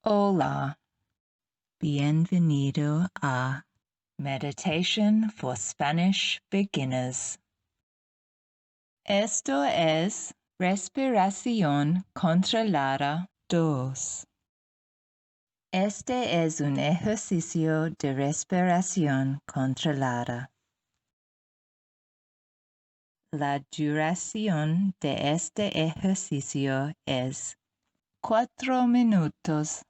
Hola. Bienvenido a Meditation for Spanish Beginners. Esto es Respiración Controlada 2. Este es un ejercicio de respiración controlada. La duración de este ejercicio es 4 minutos.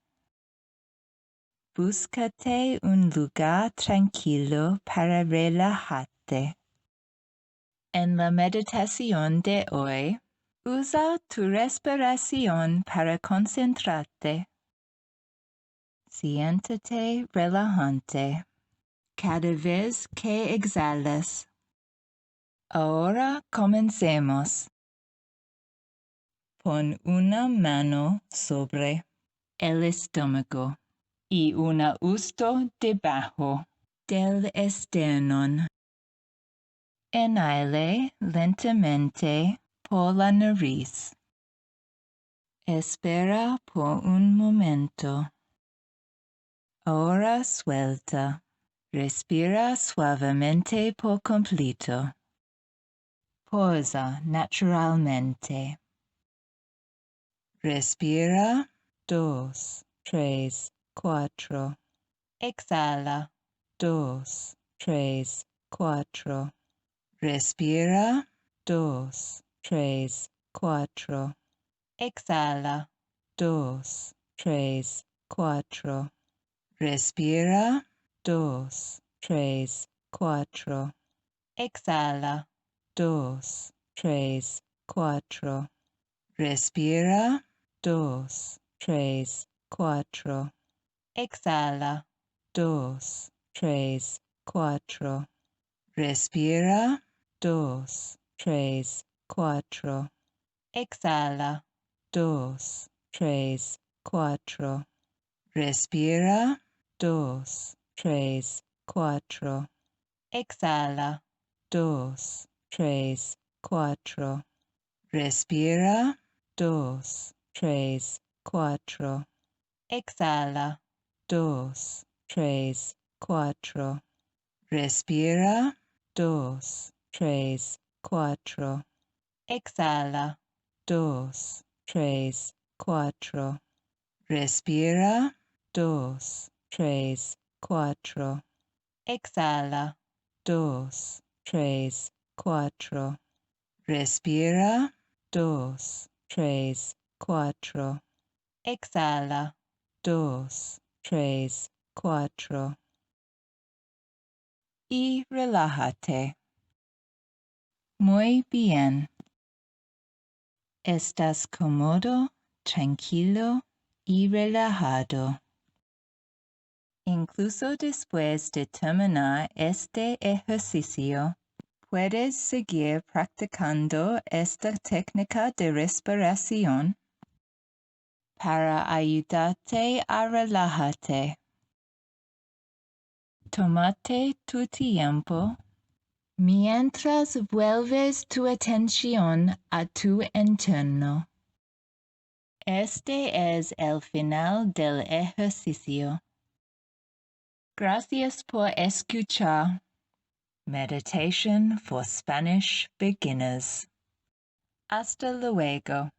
Búscate un lugar tranquilo para relajarte. En la meditación de hoy, usa tu respiración para concentrarte. Siéntate relajante cada vez que exhalas. Ahora comencemos. Pon una mano sobre el estómago y una justo debajo del esternón. Inhale lentamente por la nariz. Espera por un momento. Ahora suelta. Respira suavemente por completo. Pausa naturalmente. Respira 2, 3, 4. Exhala 2, 3, 4. Respira 2, 3, 4. Exhala 2, 3, 4. Respira 2, 3, 4. Exhala 2, 3, 4. Respira 2, 3, 4. Exhala 2, 3, 4. Respira 2, 3, 4. Exhala 2, 3, 4. Respira 2, 3, 4. Exhala 2, 3, 4. Respira 2, 3, 4. Exhala 2, 3, 4. Respira 2, 3, 4. Exhala 2, 3, 4. Respira 2, 3, 4. Exhala 2, 3, 4. Respira 2, 3, 4. Exhala 2, 3, 4. Y relájate. Muy bien. Estás cómodo, tranquilo y relajado. Incluso después de terminar este ejercicio, puedes seguir practicando esta técnica de respiración para ayudarte a relajarte. Tómate tu tiempo mientras vuelves tu atención a tu entorno. Este es el final del ejercicio. Gracias por escuchar. Meditation for Spanish Beginners. Hasta luego.